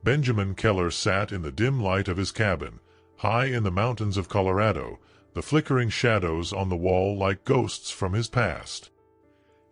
Benjamin Keller sat in the dim light of his cabin, high in the mountains of Colorado, the flickering shadows on the wall like ghosts from his past.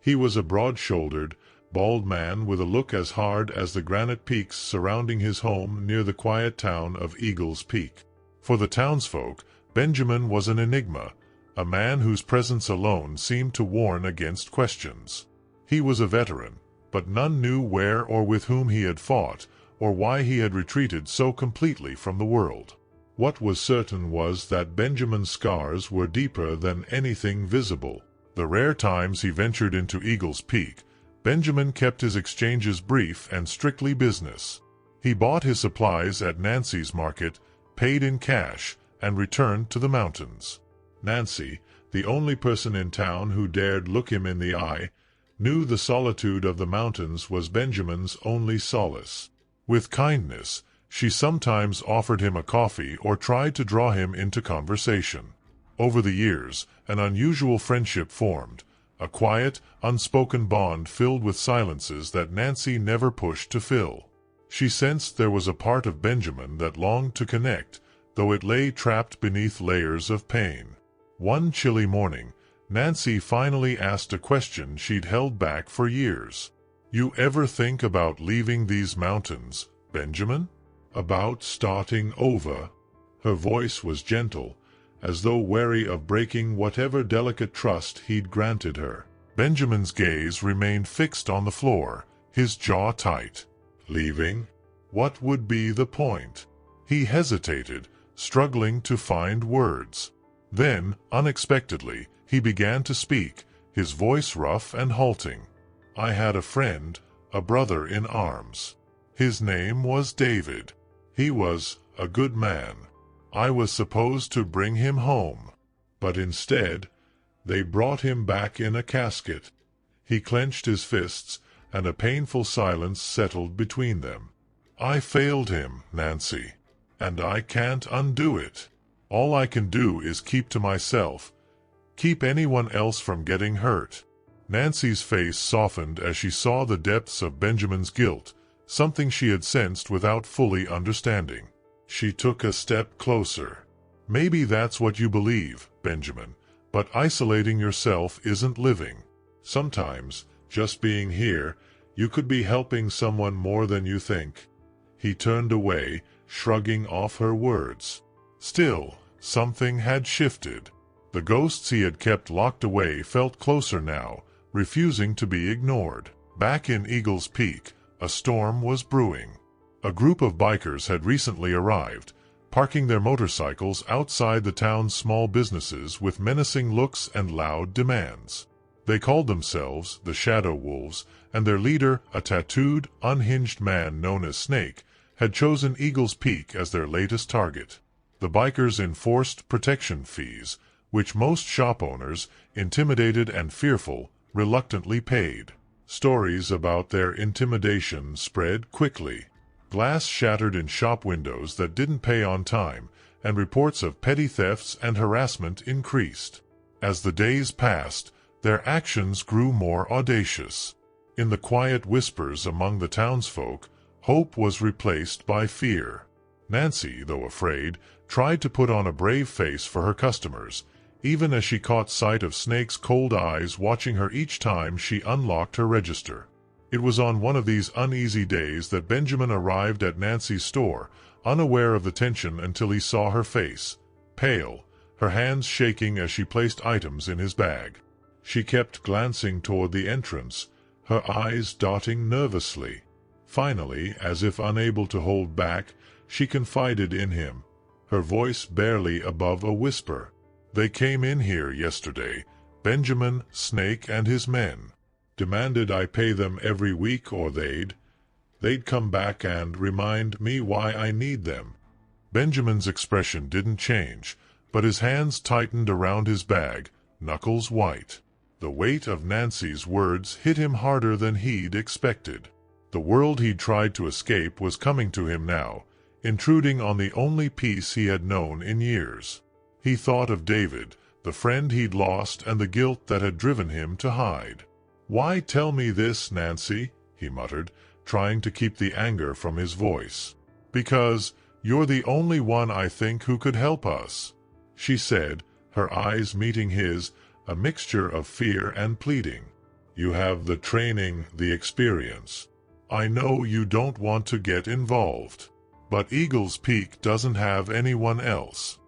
He was a broad-shouldered, bald man with a look as hard as the granite peaks surrounding his home near the quiet town of Eagles Peak. For the townsfolk, Benjamin was an enigma, a man whose presence alone seemed to warn against questions. He was a veteran, but none knew where or with whom he had fought, or why he had retreated so completely from the world. What was certain was that Benjamin's scars were deeper than anything visible. The rare times he ventured into Eagles Peak, Benjamin kept his exchanges brief and strictly business. He bought his supplies at Nancy's market, paid in cash, and returned to the mountains. Nancy, the only person in town who dared look him in the eye, knew the solitude of the mountains was Benjamin's only solace. With kindness, she sometimes offered him a coffee or tried to draw him into conversation. Over the years, an unusual friendship formed, a quiet, unspoken bond filled with silences that Nancy never pushed to fill. She sensed there was a part of Benjamin that longed to connect, though it lay trapped beneath layers of pain. One chilly morning, Nancy finally asked a question she'd held back for years. "You ever think about leaving these mountains, Benjamin? About starting over?" Her voice was gentle, as though wary of breaking whatever delicate trust he'd granted her. Benjamin's gaze remained fixed on the floor, his jaw tight. Leaving? What would be the point? He hesitated, struggling to find words. Then, unexpectedly, he began to speak, his voice rough and halting. "I had a friend, a brother in arms. His name was David. He was a good man. I was supposed to bring him home. But instead, they brought him back in a casket." He clenched his fists, and a painful silence settled between them. "I failed him, Nancy, and I can't undo it. All I can do is keep to myself, keep anyone else from getting hurt." Nancy's face softened as she saw the depths of Benjamin's guilt, something she had sensed without fully understanding. She took a step closer. "Maybe that's what you believe, Benjamin, but isolating yourself isn't living. Sometimes, just being here, you could be helping someone more than you think." He turned away, shrugging off her words. Still, something had shifted. The ghosts he had kept locked away felt closer now, refusing to be ignored. Back in Eagles Peak, a storm was brewing. A group of bikers had recently arrived, parking their motorcycles outside the town's small businesses with menacing looks and loud demands. They called themselves the Shadow Wolves, and their leader, a tattooed, unhinged man known as Snake, had chosen Eagles Peak as their latest target. The bikers enforced protection fees, which most shop owners, intimidated and fearful, reluctantly paid. Stories about their intimidation spread quickly. Glass shattered in shop windows that didn't pay on time, and reports of petty thefts and harassment increased. As the days passed, their actions grew more audacious. In the quiet whispers among the townsfolk, hope was replaced by fear. Nancy, though afraid, tried to put on a brave face for her customers, even as she caught sight of Snake's cold eyes watching her each time she unlocked her register. It was on one of these uneasy days that Benjamin arrived at Nancy's store, unaware of the tension until he saw her face, pale, her hands shaking as she placed items in his bag. She kept glancing toward the entrance, her eyes dotting nervously. Finally, as if unable to hold back, she confided in him, her voice barely above a whisper. "They came in here yesterday, Benjamin, Snake, and his men. Demanded I pay them every week or they'd come back and remind me why I need them." Benjamin's expression didn't change, but his hands tightened around his bag, knuckles white. The weight of Nancy's words hit him harder than he'd expected. The world he'd tried to escape was coming to him now, intruding on the only peace he had known in years. He thought of David, the friend he'd lost, and the guilt that had driven him to hide. "Why tell me this, Nancy?" he muttered, trying to keep the anger from his voice. Because you're the only one I think who could help us, she said, her eyes meeting his, a mixture of fear and pleading. You have the training, the experience. I know you don't want to get involved. But Eagle's Peak doesn't have anyone else.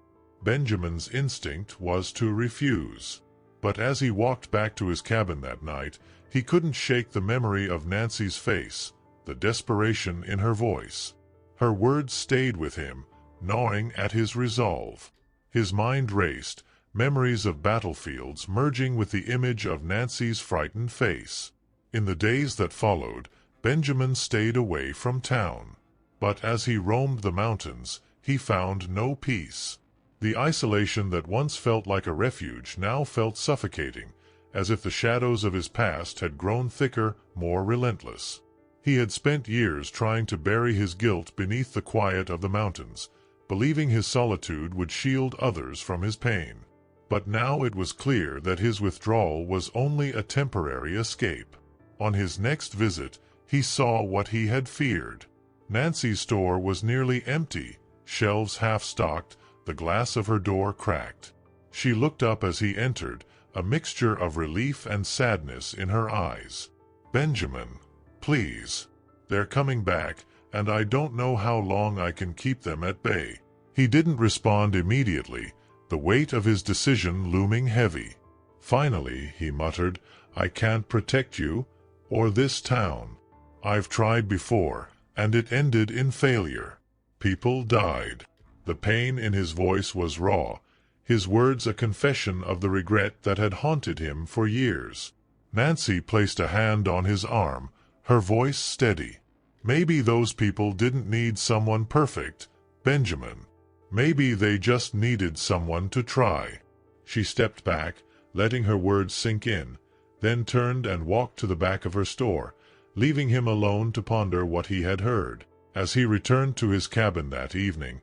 Benjamin's instinct was to refuse. But as he walked back to his cabin that night, he couldn't shake the memory of Nancy's face, the desperation in her voice. Her words stayed with him, gnawing at his resolve. His mind raced, memories of battlefields merging with the image of Nancy's frightened face. In the days that followed, Benjamin stayed away from town. But as he roamed the mountains, he found no peace. The isolation that once felt like a refuge now felt suffocating, as if the shadows of his past had grown thicker, more relentless. He had spent years trying to bury his guilt beneath the quiet of the mountains, believing his solitude would shield others from his pain. But now it was clear that his withdrawal was only a temporary escape. On his next visit, he saw what he had feared. Nancy's store was nearly empty, shelves half-stocked, the glass of her door cracked. She looked up as he entered, a mixture of relief and sadness in her eyes. Benjamin, please. They're coming back, and I don't know how long I can keep them at bay. He didn't respond immediately, the weight of his decision looming heavy. Finally, he muttered, I can't protect you, or this town. I've tried before, and it ended in failure. People died. The pain in his voice was raw, his words a confession of the regret that had haunted him for years. Nancy placed a hand on his arm, her voice steady. Maybe those people didn't need someone perfect, Benjamin. Maybe they just needed someone to try. She stepped back, letting her words sink in, then turned and walked to the back of her store, leaving him alone to ponder what he had heard. As he returned to his cabin that evening,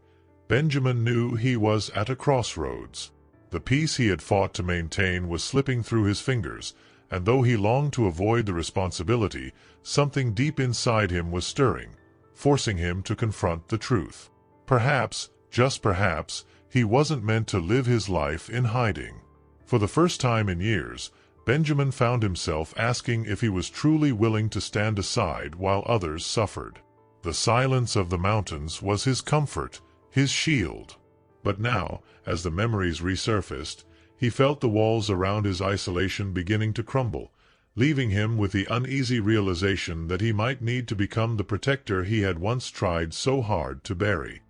Benjamin knew he was at a crossroads. The peace he had fought to maintain was slipping through his fingers, and though he longed to avoid the responsibility, something deep inside him was stirring, forcing him to confront the truth. Perhaps, just perhaps, he wasn't meant to live his life in hiding. For the first time in years, Benjamin found himself asking if he was truly willing to stand aside while others suffered. The silence of the mountains was his comfort, his shield. But now, as the memories resurfaced, he felt the walls around his isolation beginning to crumble, leaving him with the uneasy realization that he might need to become the protector he had once tried so hard to bury.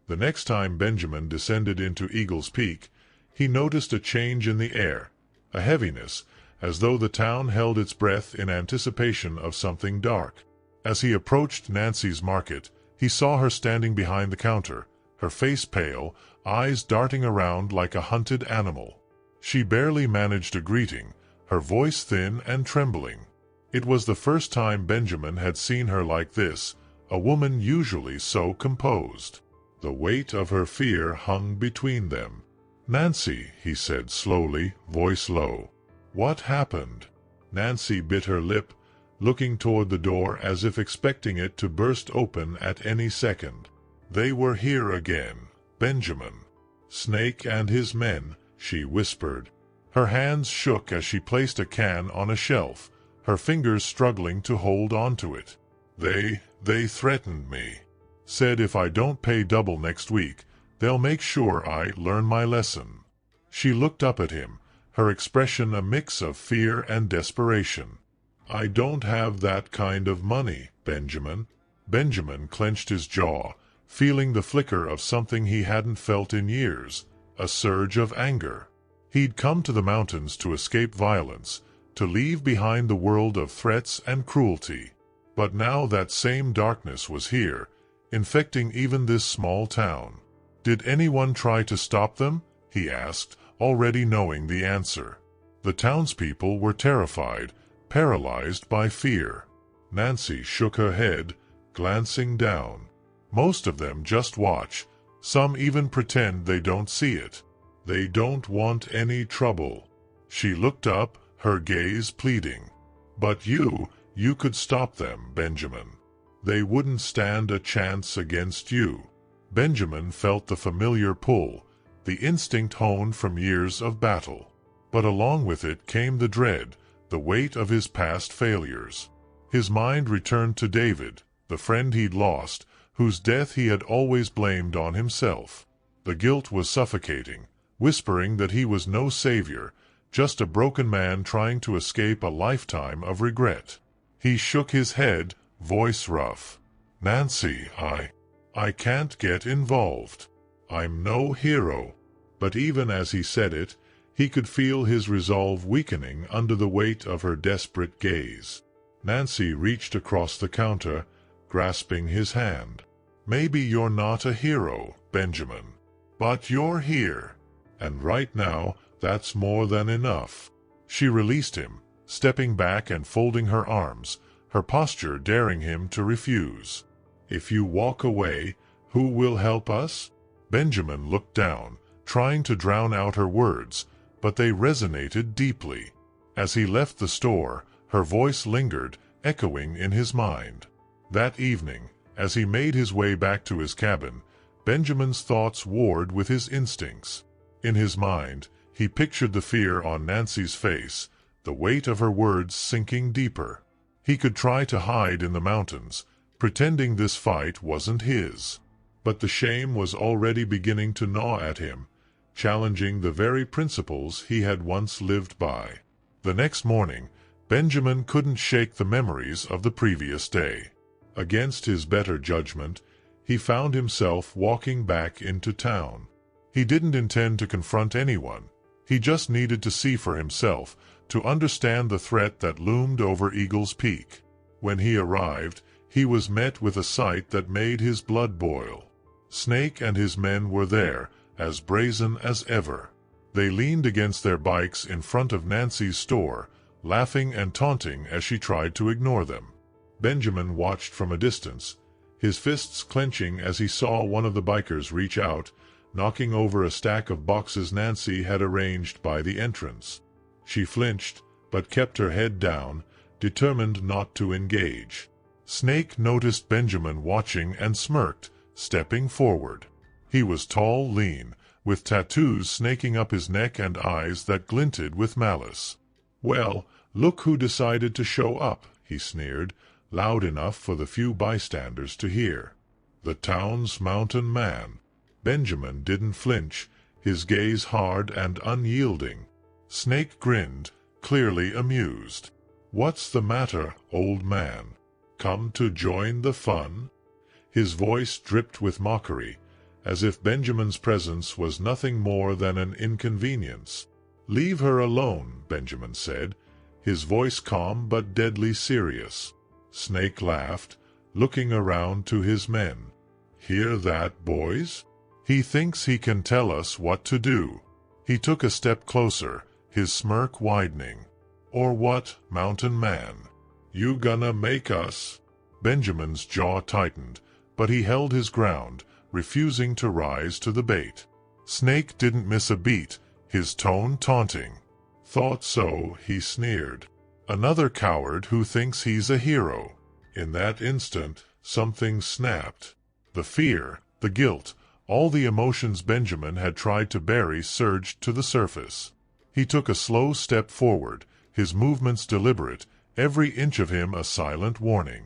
The next time Benjamin descended into Eagle's Peak, he noticed a change in the air, a heaviness, as though the town held its breath in anticipation of something dark. As he approached Nancy's market, he saw her standing behind the counter, her face pale, eyes darting around like a hunted animal. She barely managed a greeting, her voice thin and trembling. It was the first time Benjamin had seen her like this, a woman usually so composed. The weight of her fear hung between them. "Nancy," he said slowly, voice low. "What happened?" Nancy bit her lip, looking toward the door as if expecting it to burst open at any second. "They were here again, Benjamin. Snake and his men," she whispered. Her hands shook as she placed a can on a shelf, her fingers struggling to hold onto it. They threatened me. Said if I don't pay double next week, they'll make sure I learn my lesson." She looked up at him, her expression a mix of fear and desperation. "I don't have that kind of money, Benjamin." Benjamin clenched his jaw, feeling the flicker of something he hadn't felt in years, a surge of anger. He'd come to the mountains to escape violence, to leave behind the world of threats and cruelty. But now that same darkness was here, infecting even this small town. Did anyone try to stop them? He asked, already knowing the answer. The townspeople were terrified, paralyzed by fear. Nancy shook her head, glancing down. Most of them just watch. Some even pretend they don't see it. They don't want any trouble. She looked up, her gaze pleading. "But you could stop them, Benjamin. They wouldn't stand a chance against you. Benjamin felt the familiar pull, the instinct honed from years of battle. But along with it came the dread, the weight of his past failures. His mind returned to David, the friend he'd lost, whose death he had always blamed on himself. The guilt was suffocating, whispering that he was no savior, just a broken man trying to escape a lifetime of regret. He shook his head, voice rough. "Nancy, I can't get involved. I'm no hero." But even as he said it, he could feel his resolve weakening under the weight of her desperate gaze. Nancy reached across the counter, grasping his hand. "Maybe you're not a hero, Benjamin, but you're here. And right now, that's more than enough." She released him, stepping back and folding her arms, her posture daring him to refuse. "If you walk away, who will help us?" Benjamin looked down, trying to drown out her words, but they resonated deeply. As he left the store, her voice lingered, echoing in his mind. That evening, as he made his way back to his cabin, Benjamin's thoughts warred with his instincts. In his mind, he pictured the fear on Nancy's face, the weight of her words sinking deeper. He could try to hide in the mountains, pretending this fight wasn't his. But the shame was already beginning to gnaw at him, challenging the very principles he had once lived by. The next morning, Benjamin couldn't shake the memories of the previous day. Against his better judgment, he found himself walking back into town. He didn't intend to confront anyone. He just needed to see for himself, to understand the threat that loomed over Eagle's Peak. When he arrived, he was met with a sight that made his blood boil. Snake and his men were there, as brazen as ever. They leaned against their bikes in front of Nancy's store, laughing and taunting as she tried to ignore them. Benjamin watched from a distance, his fists clenching as he saw one of the bikers reach out, knocking over a stack of boxes Nancy had arranged by the entrance. She flinched, but kept her head down, determined not to engage. Snake noticed Benjamin watching and smirked, stepping forward. He was tall, lean, with tattoos snaking up his neck and eyes that glinted with malice. "Well, look who decided to show up," he sneered, loud enough for the few bystanders to hear. "The town's mountain man." Benjamin didn't flinch, his gaze hard and unyielding. Snake grinned, clearly amused. "What's the matter, old man? Come to join the fun?" His voice dripped with mockery, as if Benjamin's presence was nothing more than an inconvenience. "Leave her alone," Benjamin said, his voice calm but deadly serious. Snake laughed, looking around to his men. "Hear that, boys? He thinks he can tell us what to do." He took a step closer, his smirk widening. "Or what, mountain man? You gonna make us?" Benjamin's jaw tightened, but he held his ground, refusing to rise to the bait. Snake didn't miss a beat, his tone taunting. "Thought so," he sneered. "Another coward who thinks he's a hero." In that instant, something snapped. The fear, the guilt, all the emotions Benjamin had tried to bury surged to the surface. He took a slow step forward, his movements deliberate, every inch of him a silent warning.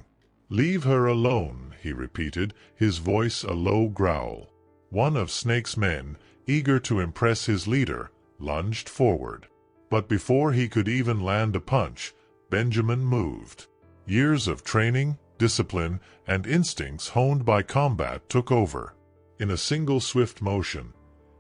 "Leave her alone," he repeated, his voice a low growl. One of Snake's men, eager to impress his leader, lunged forward. But before he could even land a punch, Benjamin moved. Years of training, discipline, and instincts honed by combat took over. In a single swift motion,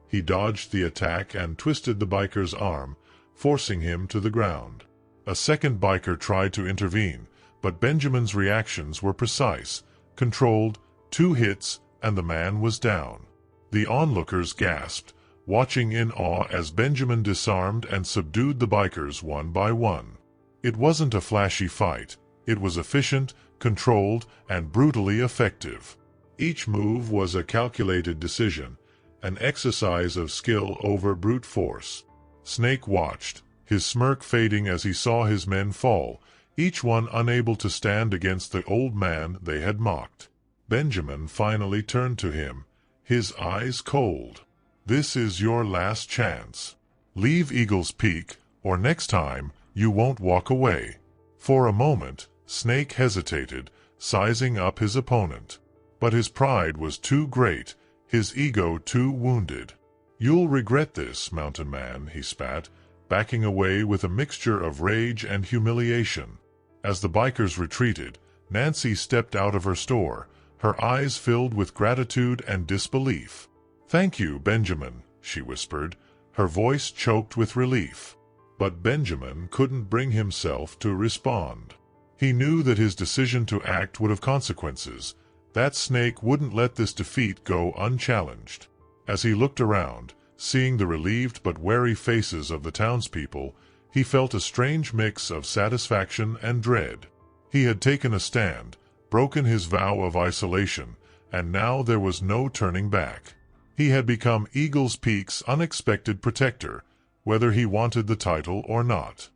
he dodged the attack and twisted the biker's arm, forcing him to the ground. A second biker tried to intervene, but Benjamin's reactions were precise, controlled, 2 hits, and the man was down. The onlookers gasped, watching in awe as Benjamin disarmed and subdued the bikers one by one. It wasn't a flashy fight. It was efficient, controlled, and brutally effective. Each move was a calculated decision, an exercise of skill over brute force. Snake watched, his smirk fading as he saw his men fall, each one unable to stand against the old man they had mocked. Benjamin finally turned to him, his eyes cold. "This is your last chance. Leave Eagle's Peak, or next time you won't walk away." For a moment, Snake hesitated, sizing up his opponent. But his pride was too great, his ego too wounded. "You'll regret this, Mountain Man," he spat, backing away with a mixture of rage and humiliation. As the bikers retreated, Nancy stepped out of her store, her eyes filled with gratitude and disbelief. "Thank you, Benjamin," she whispered, her voice choked with relief. But Benjamin couldn't bring himself to respond. He knew that his decision to act would have consequences. That Snake wouldn't let this defeat go unchallenged. As he looked around, seeing the relieved but wary faces of the townspeople, he felt a strange mix of satisfaction and dread. He had taken a stand, broken his vow of isolation, and now there was no turning back. He had become Eagle's Peak's unexpected protector, whether he wanted the title or not.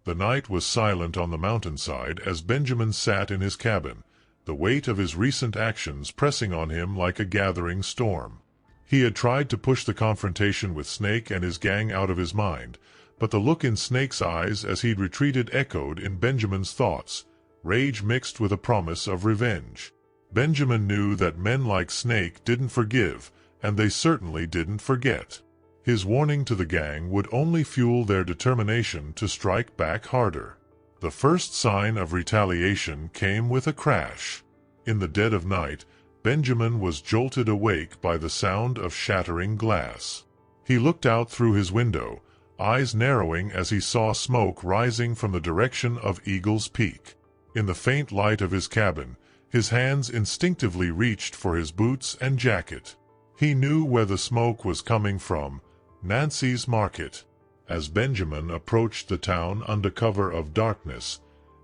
The night was silent on the mountainside as Benjamin sat in his cabin, the weight of his recent actions pressing on him like a gathering storm. He had tried to push the confrontation with Snake and his gang out of his mind, but the look in Snake's eyes as he'd retreated echoed in Benjamin's thoughts, rage mixed with a promise of revenge. Benjamin knew that men like Snake didn't forgive, and they certainly didn't forget. His warning to the gang would only fuel their determination to strike back harder. The first sign of retaliation came with a crash. In the dead of night, Benjamin was jolted awake by the sound of shattering glass. He looked out through his window, eyes narrowing as he saw smoke rising from the direction of Eagle's Peak. In the faint light of his cabin, his hands instinctively reached for his boots and jacket. He knew where the smoke was coming from, Nancy's market. As Benjamin approached the town under cover of darkness,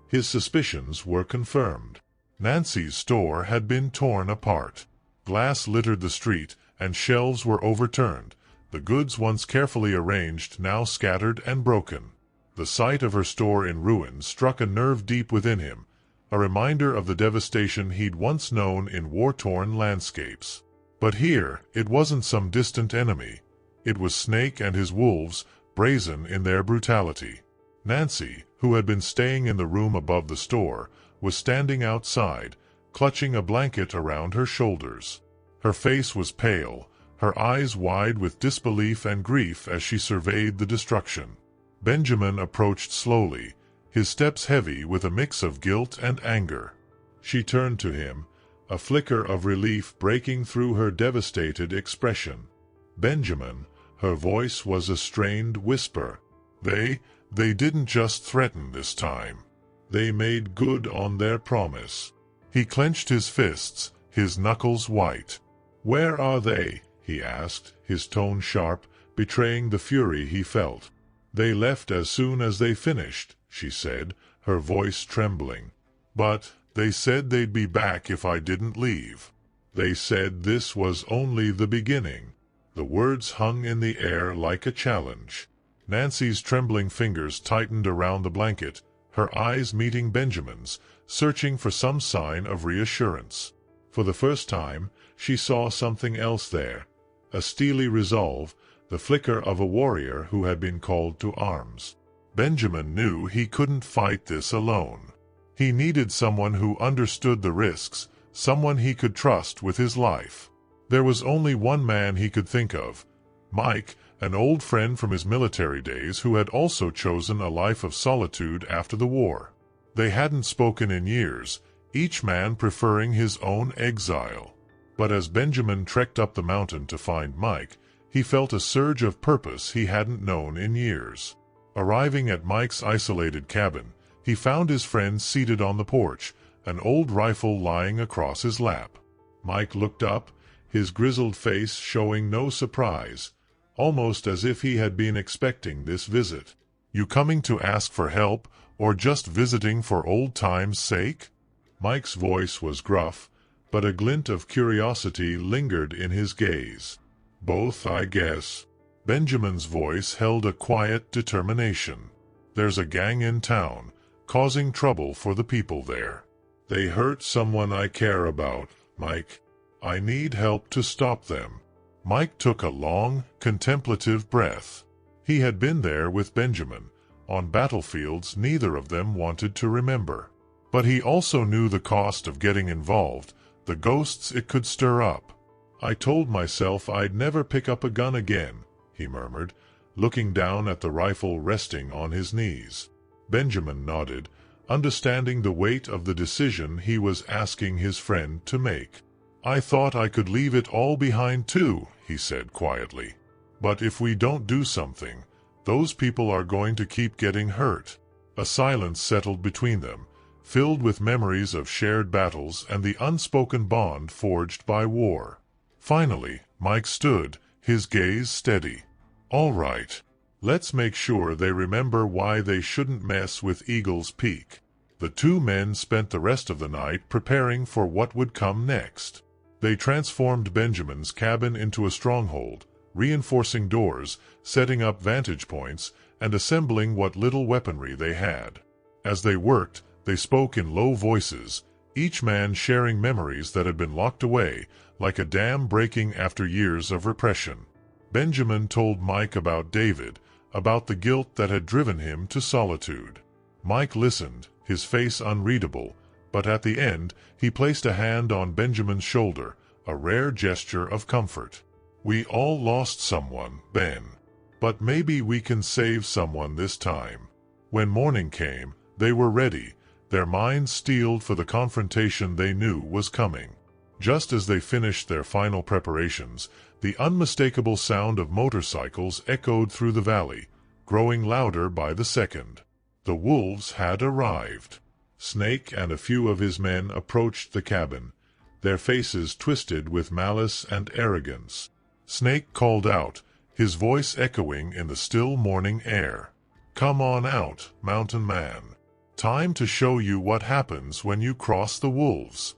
his suspicions were confirmed. Nancy's store had been torn apart. Glass littered the street, and shelves were overturned, the goods once carefully arranged now scattered and broken. The sight of her store in ruins struck a nerve deep within him, a reminder of the devastation he'd once known in war-torn landscapes. But here, it wasn't some distant enemy. It was Snake and his wolves, brazen in their brutality. Nancy, who had been staying in the room above the store, was standing outside, clutching a blanket around her shoulders. Her face was pale, her eyes wide with disbelief and grief as she surveyed the destruction. Benjamin approached slowly, his steps heavy with a mix of guilt and anger. She turned to him, a flicker of relief breaking through her devastated expression. "Benjamin," her voice was a strained whisper. They didn't just threaten this time. They made good on their promise." He clenched his fists, his knuckles white. "Where are they?" he asked, his tone sharp, betraying the fury he felt. "They left as soon as they finished," she said, her voice trembling. "But they said they'd be back if I didn't leave. They said this was only the beginning." The words hung in the air like a challenge. Nancy's trembling fingers tightened around the blanket, her eyes meeting Benjamin's, searching for some sign of reassurance. For the first time, she saw something else there, a steely resolve, the flicker of a warrior who had been called to arms. Benjamin knew he couldn't fight this alone. He needed someone who understood the risks, someone he could trust with his life. There was only one man he could think of, Mike, an old friend from his military days who had also chosen a life of solitude after the war. They hadn't spoken in years, each man preferring his own exile. But as Benjamin trekked up the mountain to find Mike, he felt a surge of purpose he hadn't known in years. Arriving at Mike's isolated cabin, he found his friend seated on the porch, an old rifle lying across his lap. Mike looked up, his grizzled face showing no surprise, almost as if he had been expecting this visit. "You coming to ask for help, or just visiting for old times' sake?" Mike's voice was gruff, but a glint of curiosity lingered in his gaze. "Both, I guess." Benjamin's voice held a quiet determination. "There's a gang in town, causing trouble for the people there. They hurt someone I care about, Mike. I need help to stop them. Mike took a long, contemplative breath. He had been there with Benjamin, on battlefields neither of them wanted to remember. But he also knew the cost of getting involved, the ghosts it could stir up. I told myself I'd never pick up a gun again, he murmured, looking down at the rifle resting on his knees. Benjamin nodded, understanding the weight of the decision he was asking his friend to make. I thought I could leave it all behind too, he said quietly. But if we don't do something, those people are going to keep getting hurt. A silence settled between them, filled with memories of shared battles and the unspoken bond forged by war. Finally, Mike stood, his gaze steady. All right. Let's make sure they remember why they shouldn't mess with Eagle's Peak. The two men spent the rest of the night preparing for what would come next. They transformed Benjamin's cabin into a stronghold, reinforcing doors, setting up vantage points, and assembling what little weaponry they had. As they worked, they spoke in low voices, each man sharing memories that had been locked away, like a dam breaking after years of repression. Benjamin told Mike about David, about the guilt that had driven him to solitude. Mike listened, his face unreadable, but at the end, he placed a hand on Benjamin's shoulder, a rare gesture of comfort. We all lost someone, Ben. But maybe we can save someone this time. When morning came, they were ready, their minds steeled for the confrontation they knew was coming. Just as they finished their final preparations, the unmistakable sound of motorcycles echoed through the valley, growing louder by the second. The wolves had arrived. Snake and a few of his men approached the cabin, their faces twisted with malice and arrogance. Snake called out, his voice echoing in the still morning air. Come on out, mountain man. Time to show you what happens when you cross the wolves.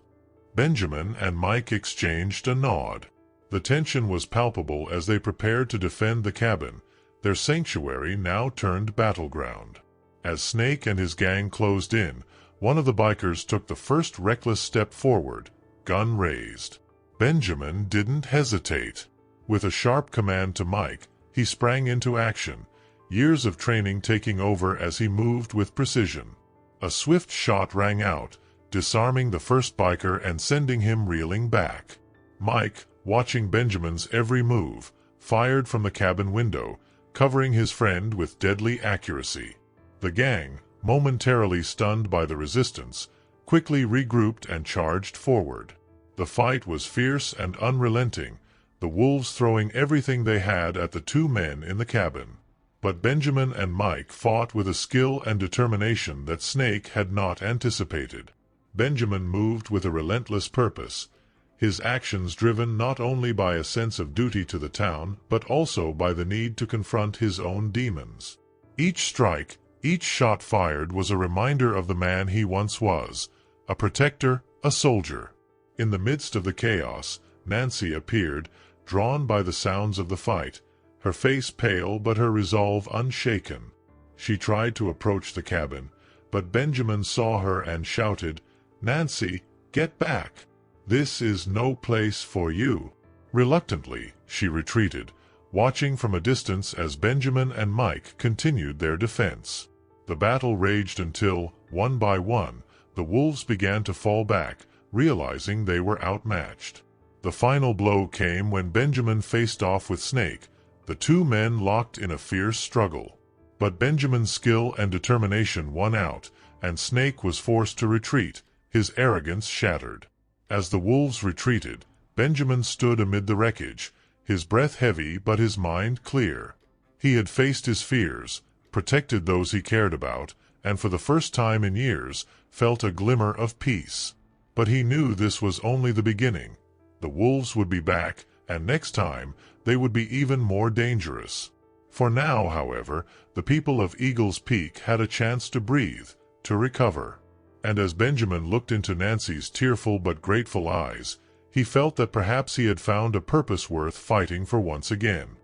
Benjamin and Mike exchanged a nod. The tension was palpable as they prepared to defend the cabin, their sanctuary now turned battleground. As Snake and his gang closed in, one of the bikers took the first reckless step forward, gun raised. Benjamin didn't hesitate. With a sharp command to Mike, he sprang into action, years of training taking over as he moved with precision. A swift shot rang out, disarming the first biker and sending him reeling back. Mike, watching Benjamin's every move, fired from the cabin window, covering his friend with deadly accuracy. The gang, momentarily stunned by the resistance, quickly regrouped and charged forward. The fight was fierce and unrelenting, the wolves throwing everything they had at the two men in the cabin. But Benjamin and Mike fought with a skill and determination that Snake had not anticipated. Benjamin moved with a relentless purpose, his actions driven not only by a sense of duty to the town, but also by the need to confront his own demons. Each strike, each shot fired was a reminder of the man he once was, a protector, a soldier. In the midst of the chaos, Nancy appeared, drawn by the sounds of the fight, her face pale but her resolve unshaken. She tried to approach the cabin, but Benjamin saw her and shouted, "Nancy, get back! This is no place for you." Reluctantly, she retreated, watching from a distance as Benjamin and Mike continued their defense. The battle raged until, one by one, the wolves began to fall back, realizing they were outmatched. The final blow came when Benjamin faced off with Snake, the two men locked in a fierce struggle. But Benjamin's skill and determination won out, and Snake was forced to retreat, his arrogance shattered. As the wolves retreated, Benjamin stood amid the wreckage, his breath heavy but his mind clear. He had faced his fears, protected those he cared about, and for the first time in years, felt a glimmer of peace. But he knew this was only the beginning. The wolves would be back, and next time, they would be even more dangerous. For now, however, the people of Eagle's Peak had a chance to breathe, to recover. And as Benjamin looked into Nancy's tearful but grateful eyes, he felt that perhaps he had found a purpose worth fighting for once again.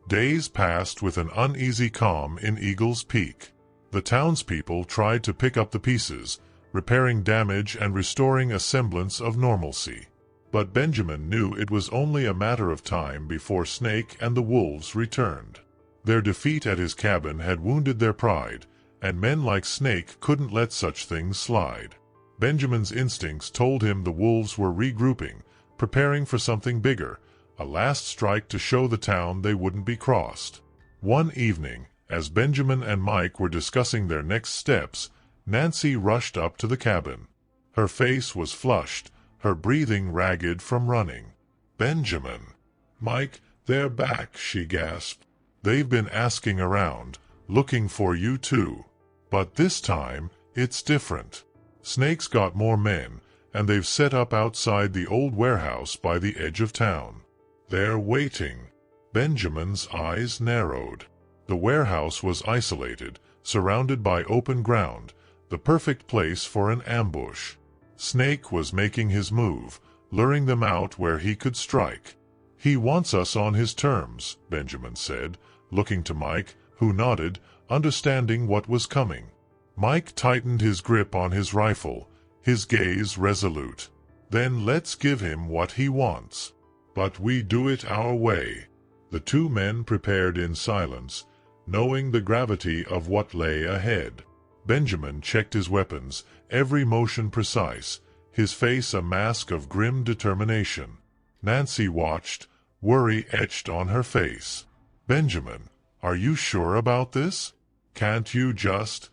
Days passed with an uneasy calm in Eagle's Peak. The townspeople tried to pick up the pieces, repairing damage and restoring a semblance of normalcy. But Benjamin knew it was only a matter of time before Snake and the wolves returned. Their defeat at his cabin had wounded their pride, and men like Snake couldn't let such things slide. Benjamin's instincts told him the wolves were regrouping, preparing for something bigger, a last strike to show the town they wouldn't be crossed. One evening, as Benjamin and Mike were discussing their next steps, Nancy rushed up to the cabin. Her face was flushed, her breathing ragged from running. "Benjamin! Mike, they're back," she gasped. "They've been asking around, looking for you too. But this time, it's different. Snake's got more men, and they've set up outside the old warehouse by the edge of town. They're waiting." Benjamin's eyes narrowed. The warehouse was isolated, surrounded by open ground, the perfect place for an ambush. Snake was making his move, luring them out where he could strike. "He wants us on his terms," Benjamin said, looking to Mike, who nodded, understanding what was coming. Mike tightened his grip on his rifle, his gaze resolute. "Then let's give him what he wants. But we do it our way." The two men prepared in silence, knowing the gravity of what lay ahead. Benjamin checked his weapons, every motion precise, his face a mask of grim determination. Nancy watched, worry etched on her face. "Benjamin, are you sure about this? Can't you just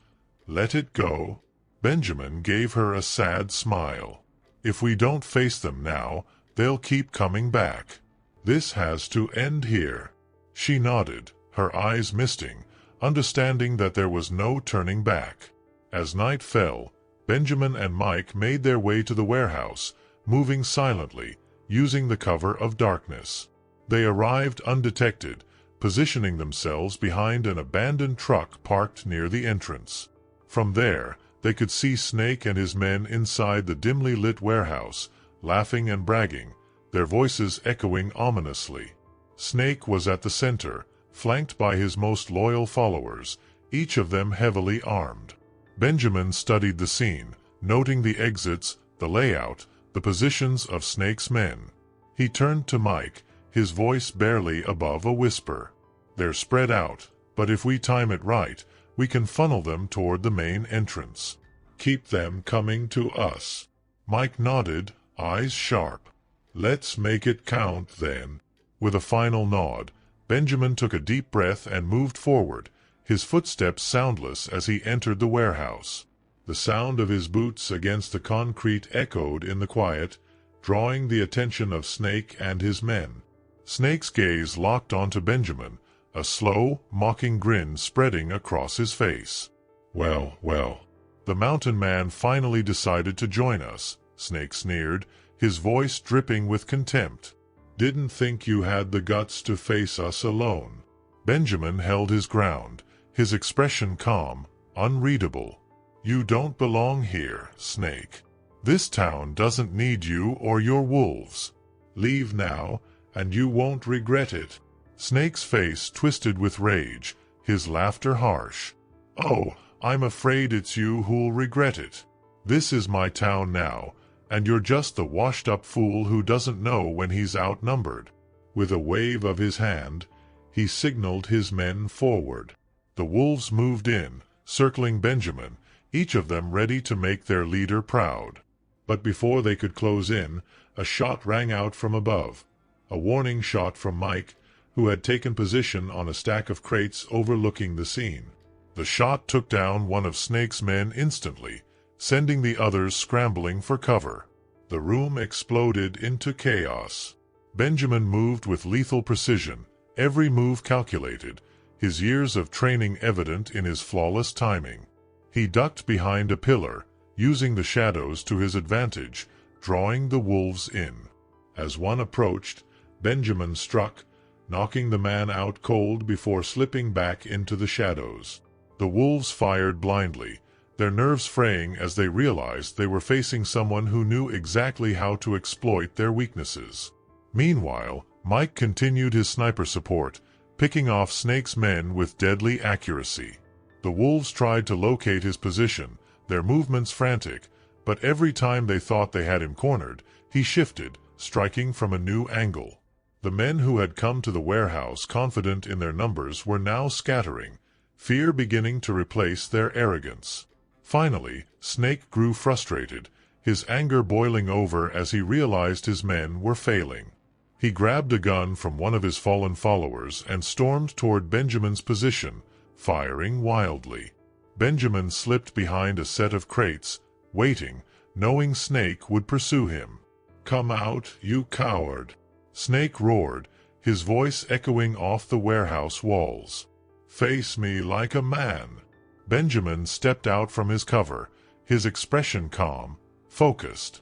let it go?" Benjamin gave her a sad smile. "If we don't face them now, they'll keep coming back. This has to end here." She nodded, her eyes misting, understanding that there was no turning back. As night fell, Benjamin and Mike made their way to the warehouse, moving silently, using the cover of darkness. They arrived undetected, positioning themselves behind an abandoned truck parked near the entrance. From there, they could see Snake and his men inside the dimly lit warehouse, laughing and bragging, their voices echoing ominously. Snake was at the center, flanked by his most loyal followers, each of them heavily armed. Benjamin studied the scene, noting the exits, the layout, the positions of Snake's men. He turned to Mike, his voice barely above a whisper. "They're spread out, but if we time it right, we can funnel them toward the main entrance. Keep them coming to us." Mike nodded, eyes sharp. "Let's make it count, then." With a final nod, Benjamin took a deep breath and moved forward, his footsteps soundless as he entered the warehouse. The sound of his boots against the concrete echoed in the quiet, drawing the attention of Snake and his men. Snake's gaze locked onto Benjamin, a slow, mocking grin spreading across his face. "Well, well, the mountain man finally decided to join us," Snake sneered, his voice dripping with contempt. "Didn't think you had the guts to face us alone." Benjamin held his ground, his expression calm, unreadable. "You don't belong here, Snake. This town doesn't need you or your wolves. Leave now, and you won't regret it." Snake's face twisted with rage, his laughter harsh. "Oh, I'm afraid it's you who'll regret it. This is my town now, and you're just the washed-up fool who doesn't know when he's outnumbered." With a wave of his hand, he signaled his men forward. The wolves moved in, circling Benjamin, each of them ready to make their leader proud. But before they could close in, a shot rang out from above, a warning shot from Mike, who had taken position on a stack of crates overlooking the scene. The shot took down one of Snake's men instantly, sending the others scrambling for cover. The room exploded into chaos. Benjamin moved with lethal precision, every move calculated, his years of training evident in his flawless timing. He ducked behind a pillar, using the shadows to his advantage, drawing the wolves in. As one approached, Benjamin struck, knocking the man out cold before slipping back into the shadows. The wolves fired blindly, their nerves fraying as they realized they were facing someone who knew exactly how to exploit their weaknesses. Meanwhile, Mike continued his sniper support, picking off Snake's men with deadly accuracy. The wolves tried to locate his position, their movements frantic, but every time they thought they had him cornered, he shifted, striking from a new angle. The men who had come to the warehouse confident in their numbers were now scattering, fear beginning to replace their arrogance. Finally, Snake grew frustrated, his anger boiling over as he realized his men were failing. He grabbed a gun from one of his fallen followers and stormed toward Benjamin's position, firing wildly. Benjamin slipped behind a set of crates, waiting, knowing Snake would pursue him. "Come out, you coward!" Snake roared, his voice echoing off the warehouse walls. "Face me like a man!" Benjamin stepped out from his cover, his expression calm, focused.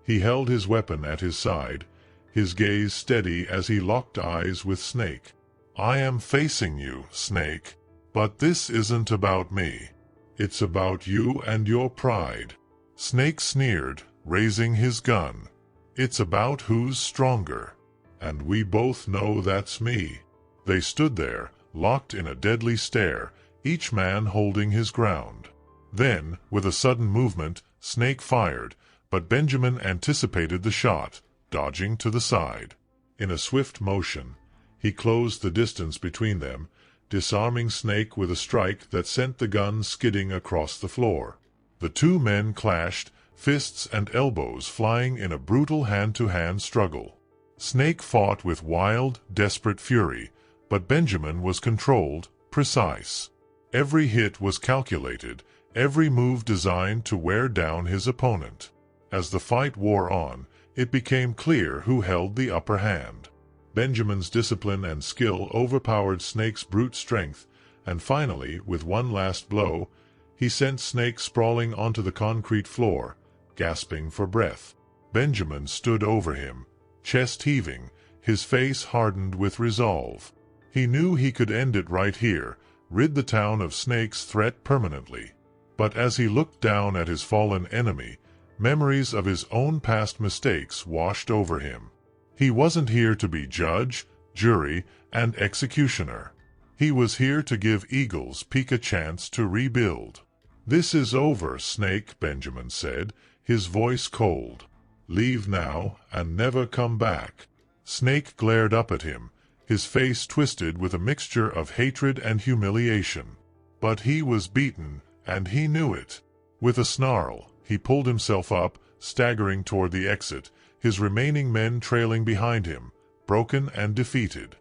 He held his weapon at his side, his gaze steady as he locked eyes with Snake. "I am facing you, Snake, but this isn't about me. It's about you and your pride." Snake sneered, raising his gun. "It's about who's stronger. And we both know that's me." They stood there, locked in a deadly stare, each man holding his ground. Then, with a sudden movement, Snake fired, but Benjamin anticipated the shot, dodging to the side. In a swift motion, he closed the distance between them, disarming Snake with a strike that sent the gun skidding across the floor. The two men clashed, fists and elbows flying in a brutal hand-to-hand struggle. Snake fought with wild, desperate fury, but Benjamin was controlled, precise. Every hit was calculated, every move designed to wear down his opponent. As the fight wore on, it became clear who held the upper hand. Benjamin's discipline and skill overpowered Snake's brute strength, and finally, with one last blow, he sent Snake sprawling onto the concrete floor, gasping for breath. Benjamin stood over him, chest heaving, his face hardened with resolve. He knew he could end it right here, rid the town of Snake's threat permanently. But as he looked down at his fallen enemy, memories of his own past mistakes washed over him. He wasn't here to be judge, jury, and executioner. He was here to give Eagles Peak a chance to rebuild. "This is over, Snake," Benjamin said, his voice cold. "Leave now, and never come back." Snake glared up at him, his face twisted with a mixture of hatred and humiliation. But he was beaten, and he knew it. With a snarl, he pulled himself up, staggering toward the exit, his remaining men trailing behind him, broken and defeated.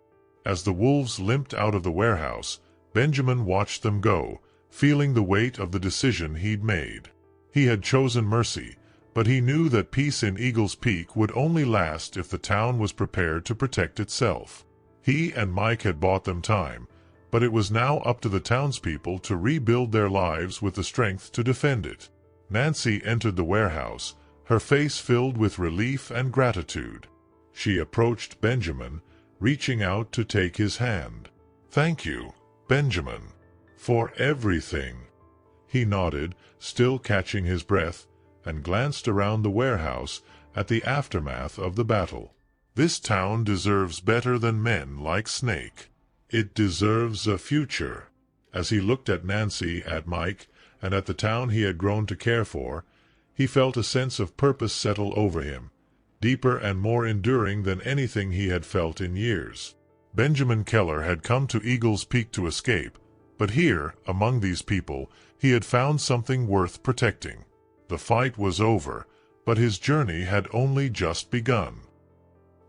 As the wolves limped out of the warehouse, Benjamin watched them go, feeling the weight of the decision he'd made. He had chosen mercy, but he knew that peace in Eagles Peak would only last if the town was prepared to protect itself. He and Mike had bought them time, but it was now up to the townspeople to rebuild their lives with the strength to defend it. Nancy entered the warehouse, her face filled with relief and gratitude. She approached Benjamin, reaching out to take his hand. "Thank you, Benjamin, for everything." He nodded, still catching his breath, and glanced around the warehouse at the aftermath of the battle. "This town deserves better than men like Snake. It deserves a future." As he looked at Nancy, at Mike, and at the town he had grown to care for, he felt a sense of purpose settle over him, deeper and more enduring than anything he had felt in years. Benjamin Keller had come to Eagles Peak to escape, but here, among these people, he had found something worth protecting. The fight was over, but his journey had only just begun.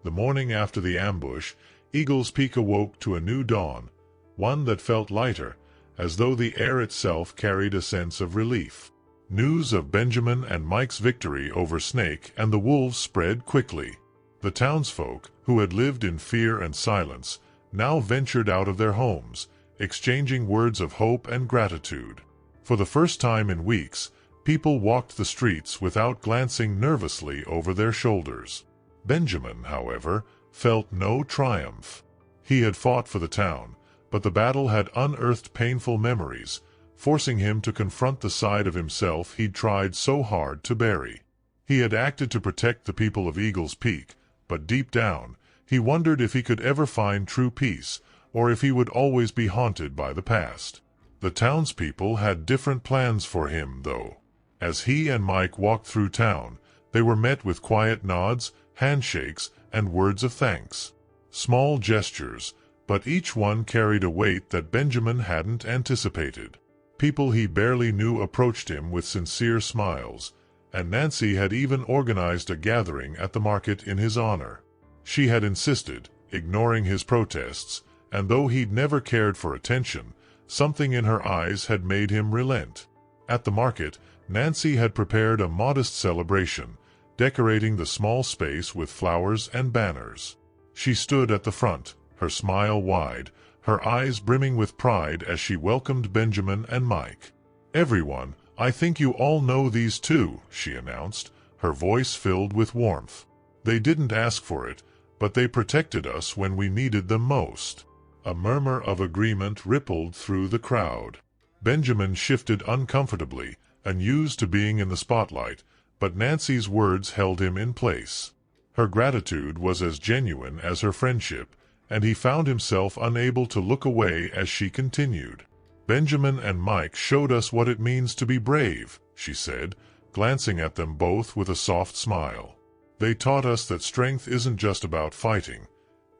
The morning after the ambush, Eagles Peak awoke to a new dawn, one that felt lighter, as though the air itself carried a sense of relief. News of Benjamin and Mike's victory over Snake and the wolves spread quickly. The townsfolk, who had lived in fear and silence, now ventured out of their homes, exchanging words of hope and gratitude. For the first time in weeks, people walked the streets without glancing nervously over their shoulders. Benjamin, however, felt no triumph. He had fought for the town, but the battle had unearthed painful memories, forcing him to confront the side of himself he'd tried so hard to bury. He had acted to protect the people of Eagles Peak, but deep down, he wondered if he could ever find true peace, or if he would always be haunted by the past. The townspeople had different plans for him, though. As he and Mike walked through town, they were met with quiet nods, handshakes, and words of thanks. Small gestures, but each one carried a weight that Benjamin hadn't anticipated. People he barely knew approached him with sincere smiles, and Nancy had even organized a gathering at the market in his honor. She had insisted, ignoring his protests, and though he'd never cared for attention, something in her eyes had made him relent. At the market, Nancy had prepared a modest celebration, decorating the small space with flowers and banners. She stood at the front, her smile wide, her eyes brimming with pride as she welcomed Benjamin and Mike. "Everyone, I think you all know these two," she announced, her voice filled with warmth. "They didn't ask for it, but they protected us when we needed them most." A murmur of agreement rippled through the crowd. Benjamin shifted uncomfortably, unused to being in the spotlight, but Nancy's words held him in place. Her gratitude was as genuine as her friendship, and he found himself unable to look away as she continued. "Benjamin and Mike showed us what it means to be brave," she said, glancing at them both with a soft smile. "They taught us that strength isn't just about fighting.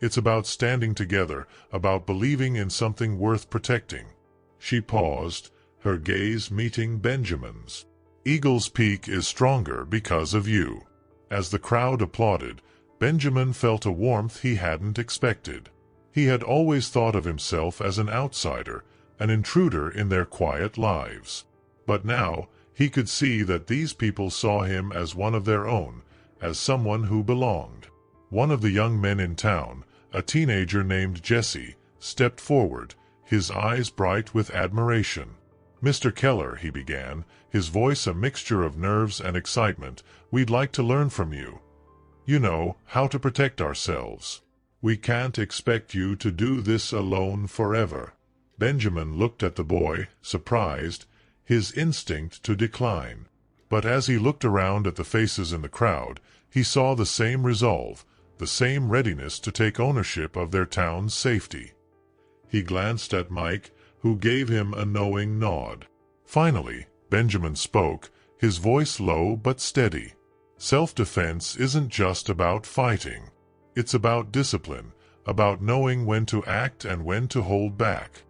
It's about standing together, about believing in something worth protecting." She paused, her gaze meeting Benjamin's. "Eagle's Peak is stronger because of you." As the crowd applauded, Benjamin felt a warmth he hadn't expected. He had always thought of himself as an outsider, an intruder in their quiet lives. But now, he could see that these people saw him as one of their own, as someone who belonged. One of the young men in town, a teenager named Jesse, stepped forward, his eyes bright with admiration. "Mr. Keller," he began, his voice a mixture of nerves and excitement, "we'd like to learn from you. You know, how to protect ourselves. We can't expect you to do this alone forever." Benjamin looked at the boy, surprised, his instinct to decline. But as he looked around at the faces in the crowd, he saw the same resolve, the same readiness to take ownership of their town's safety. He glanced at Mike, who gave him a knowing nod. Finally, Benjamin spoke, his voice low but steady. "Self-defense isn't just about fighting. It's about discipline, about knowing when to act and when to hold back."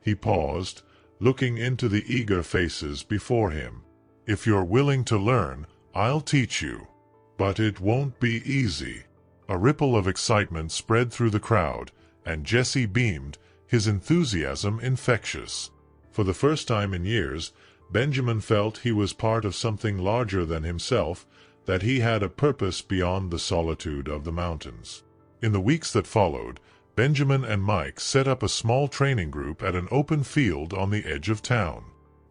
He paused, looking into the eager faces before him. "If you're willing to learn, I'll teach you. But it won't be easy." A ripple of excitement spread through the crowd, and Jesse beamed, his enthusiasm infectious. For the first time in years, Benjamin felt he was part of something larger than himself, that he had a purpose beyond the solitude of the mountains. In the weeks that followed, Benjamin and Mike set up a small training group at an open field on the edge of town.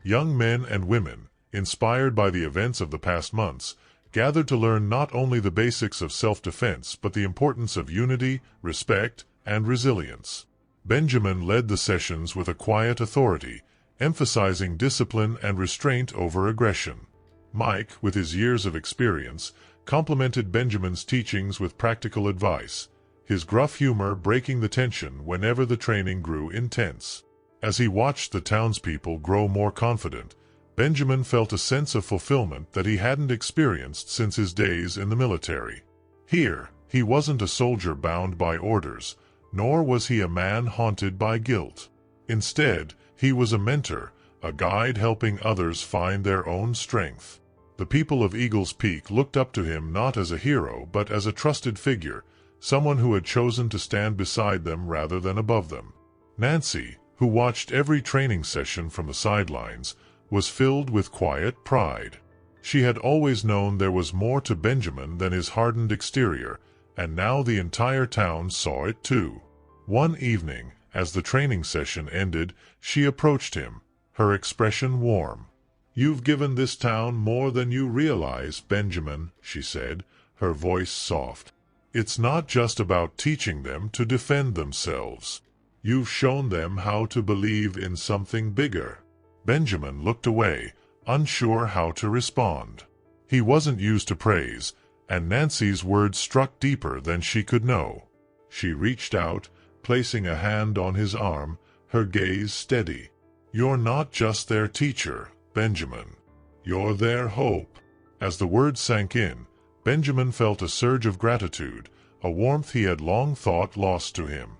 Young men and women, inspired by the events of the past months, gathered to learn not only the basics of self-defense but the importance of unity, respect, and resilience. Benjamin led the sessions with a quiet authority, emphasizing discipline and restraint over aggression. Mike, with his years of experience, complemented Benjamin's teachings with practical advice, his gruff humor breaking the tension whenever the training grew intense. As he watched the townspeople grow more confident, Benjamin felt a sense of fulfillment that he hadn't experienced since his days in the military. Here, he wasn't a soldier bound by orders, nor was he a man haunted by guilt. Instead, he was a mentor, a guide helping others find their own strength. The people of Eagle's Peak looked up to him not as a hero but as a trusted figure, someone who had chosen to stand beside them rather than above them. Nancy, who watched every training session from the sidelines, was filled with quiet pride. She had always known there was more to Benjamin than his hardened exterior, and now the entire town saw it too. One evening, as the training session ended, she approached him, her expression warm. "You've given this town more than you realize, Benjamin," she said, her voice soft. "It's not just about teaching them to defend themselves. You've shown them how to believe in something bigger." Benjamin looked away, unsure how to respond. He wasn't used to praise, and Nancy's words struck deeper than she could know. She reached out, placing a hand on his arm, her gaze steady. You're not just their teacher, Benjamin. You're their hope. As the words sank in, Benjamin felt a surge of gratitude, a warmth he had long thought lost to him.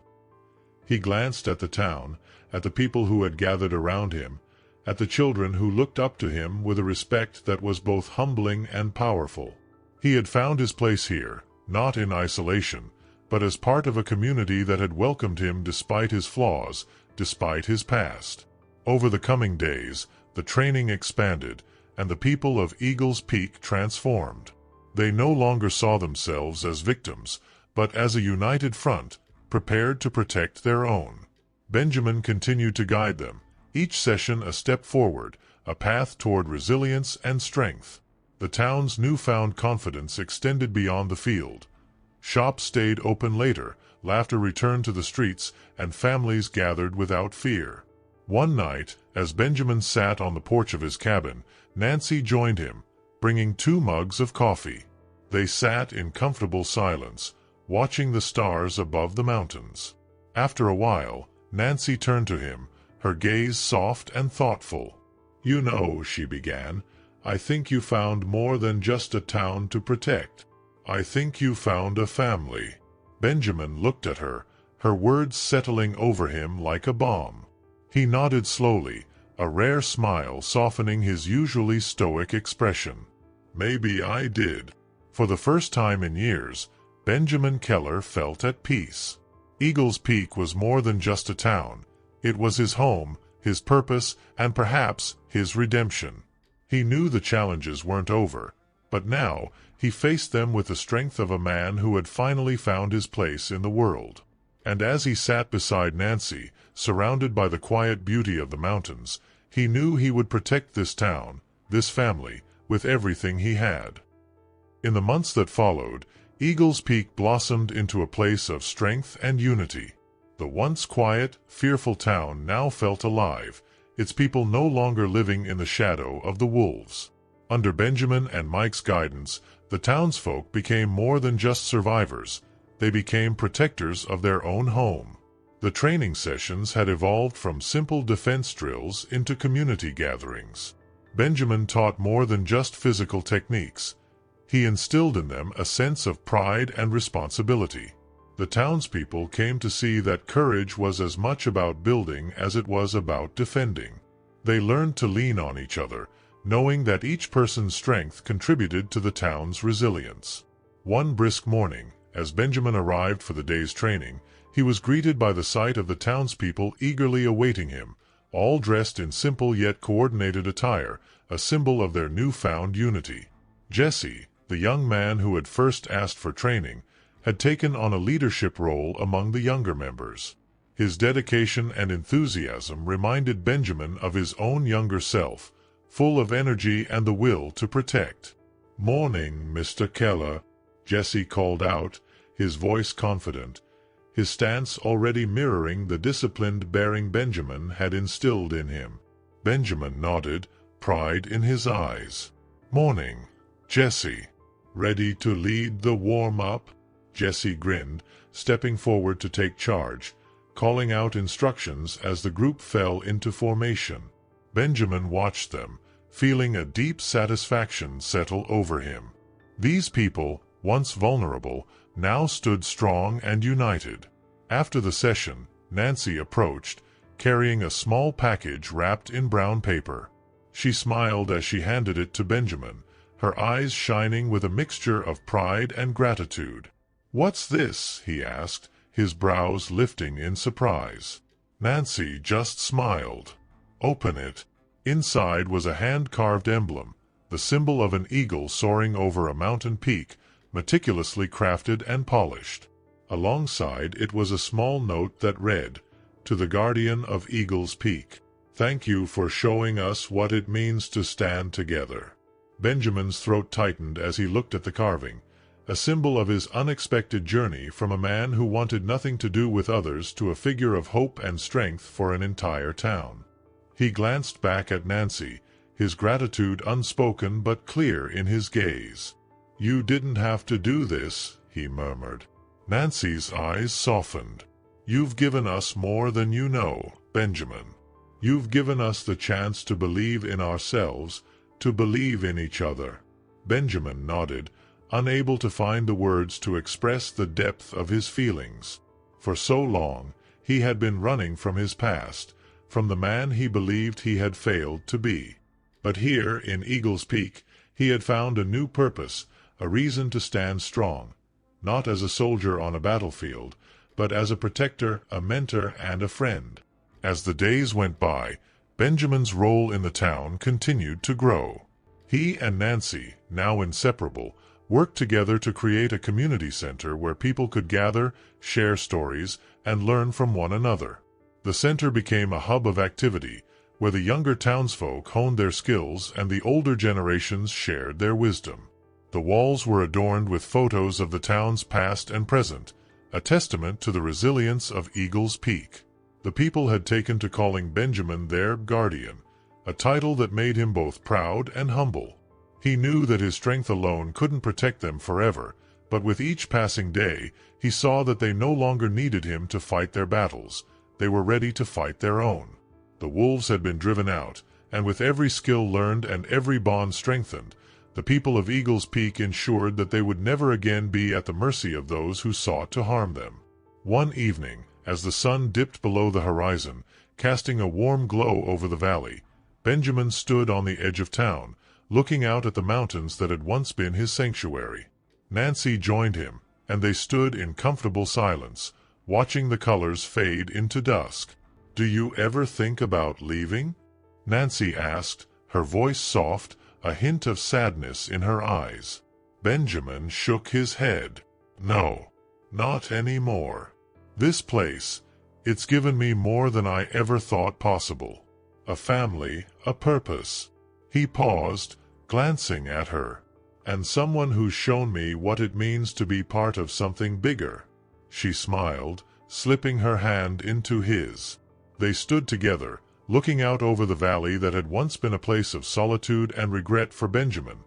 He glanced at the town, at the people who had gathered around him, at the children who looked up to him with a respect that was both humbling and powerful. He had found his place here, not in isolation, but as part of a community that had welcomed him despite his flaws, despite his past. Over the coming days, the training expanded, and the people of Eagles Peak transformed. They no longer saw themselves as victims, but as a united front, prepared to protect their own. Benjamin continued to guide them, each session a step forward, a path toward resilience and strength. The town's newfound confidence extended beyond the field. Shops stayed open later, laughter returned to the streets, and families gathered without fear. One night, as Benjamin sat on the porch of his cabin, Nancy joined him, bringing 2 mugs of coffee. They sat in comfortable silence, watching the stars above the mountains. After a while, Nancy turned to him, her gaze soft and thoughtful. "You know," she began, "I think you found more than just a town to protect. I think you found a family." Benjamin looked at her, her words settling over him like a bomb. He nodded slowly, a rare smile softening his usually stoic expression. "Maybe I did." For the first time in years, Benjamin Keller felt at peace. Eagles Peak was more than just a town. It was his home, his purpose, and perhaps his redemption. He knew the challenges weren't over, but now he faced them with the strength of a man who had finally found his place in the world. And as he sat beside Nancy, surrounded by the quiet beauty of the mountains, he knew he would protect this town, this family, with everything he had. In the months that followed, Eagles Peak blossomed into a place of strength and unity. The once quiet, fearful town now felt alive, its people no longer living in the shadow of the wolves. Under Benjamin and Mike's guidance, the townsfolk became more than just survivors. They became protectors of their own home. The training sessions had evolved from simple defense drills into community gatherings. Benjamin taught more than just physical techniques. He instilled in them a sense of pride and responsibility. The townspeople came to see that courage was as much about building as it was about defending. They learned to lean on each other, knowing that each person's strength contributed to the town's resilience. One brisk morning, as Benjamin arrived for the day's training, he was greeted by the sight of the townspeople eagerly awaiting him, all dressed in simple yet coordinated attire, a symbol of their newfound unity. Jesse, the young man who had first asked for training, had taken on a leadership role among the younger members. His dedication and enthusiasm reminded Benjamin of his own younger self, full of energy and the will to protect. "Morning, Mr. Keller," Jesse called out, his voice confident, his stance already mirroring the disciplined bearing Benjamin had instilled in him. Benjamin nodded, pride in his eyes. "Morning, Jesse. Ready to lead the warm-up?" Jesse grinned, stepping forward to take charge, calling out instructions as the group fell into formation. Benjamin watched them, feeling a deep satisfaction settle over him. These people, once vulnerable, now stood strong and united. After the session, Nancy approached, carrying a small package wrapped in brown paper. She smiled as she handed it to Benjamin, her eyes shining with a mixture of pride and gratitude. "What's this?" he asked, his brows lifting in surprise. Nancy just smiled. "Open it." Inside was a hand-carved emblem, the symbol of an eagle soaring over a mountain peak, meticulously crafted and polished. Alongside it was a small note that read, "To the guardian of Eagles Peak. Thank you for showing us what it means to stand together." Benjamin's throat tightened as he looked at the carving, a symbol of his unexpected journey from a man who wanted nothing to do with others to a figure of hope and strength for an entire town. He glanced back at Nancy, his gratitude unspoken but clear in his gaze. "You didn't have to do this," he murmured. Nancy's eyes softened. "You've given us more than you know, Benjamin. You've given us the chance to believe in ourselves, to believe in each other." Benjamin nodded, unable to find the words to express the depth of his feelings. For so long, he had been running from his past, from the man he believed he had failed to be. But here, in Eagle's Peak, he had found a new purpose, a reason to stand strong, not as a soldier on a battlefield, but as a protector, a mentor, and a friend. As the days went by, Benjamin's role in the town continued to grow. He and Nancy, now inseparable, worked together to create a community center where people could gather, share stories, and learn from one another. The center became a hub of activity, where the younger townsfolk honed their skills and the older generations shared their wisdom. The walls were adorned with photos of the town's past and present, a testament to the resilience of Eagle's Peak. The people had taken to calling Benjamin their guardian, a title that made him both proud and humble. He knew that his strength alone couldn't protect them forever, but with each passing day, he saw that they no longer needed him to fight their battles. They were ready to fight their own. The wolves had been driven out, and with every skill learned and every bond strengthened, the people of Eagle's Peak ensured that they would never again be at the mercy of those who sought to harm them. One evening, as the sun dipped below the horizon, casting a warm glow over the valley, Benjamin stood on the edge of town, looking out at the mountains that had once been his sanctuary. Nancy joined him, and they stood in comfortable silence, watching the colors fade into dusk. "Do you ever think about leaving?" Nancy asked, her voice soft, a hint of sadness in her eyes. Benjamin shook his head. "No, not anymore. This place, it's given me more than I ever thought possible. A family, a purpose." He paused, glancing at her. "And someone who's shown me what it means to be part of something bigger." She smiled, slipping her hand into his. They stood together, looking out over the valley that had once been a place of solitude and regret for Benjamin,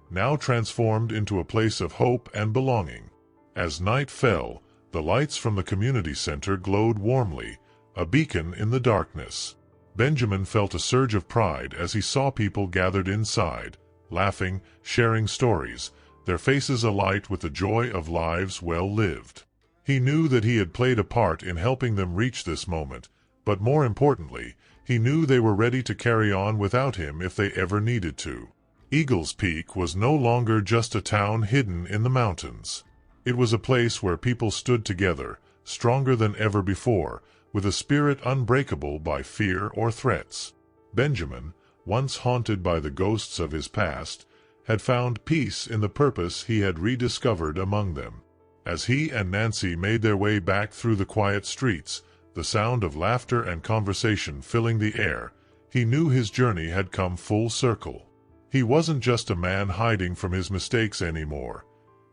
now transformed into a place of hope and belonging. As night fell, the lights from the community center glowed warmly, a beacon in the darkness. Benjamin felt a surge of pride as he saw people gathered inside, laughing, sharing stories, their faces alight with the joy of lives well lived. He knew that he had played a part in helping them reach this moment, but more importantly, he knew they were ready to carry on without him if they ever needed to. Eagle's Peak was no longer just a town hidden in the mountains. It was a place where people stood together, stronger than ever before, with a spirit unbreakable by fear or threats. Benjamin, once haunted by the ghosts of his past, had found peace in the purpose he had rediscovered among them. As he and Nancy made their way back through the quiet streets, the sound of laughter and conversation filling the air, he knew his journey had come full circle. He wasn't just a man hiding from his mistakes anymore.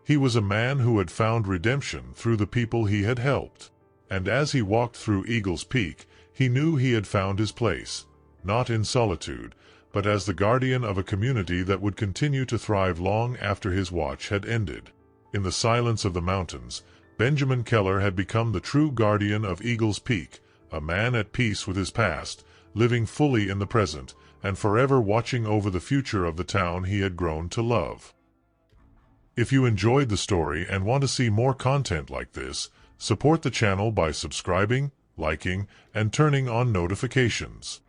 He was a man who had found redemption through the people he had helped. And as he walked through Eagle's Peak, he knew he had found his place, not in solitude, but as the guardian of a community that would continue to thrive long after his watch had ended. In the silence of the mountains, Benjamin Keller had become the true guardian of Eagle's Peak, a man at peace with his past, living fully in the present, and forever watching over the future of the town he had grown to love. If you enjoyed the story and want to see more content like this, support the channel by subscribing, liking, and turning on notifications.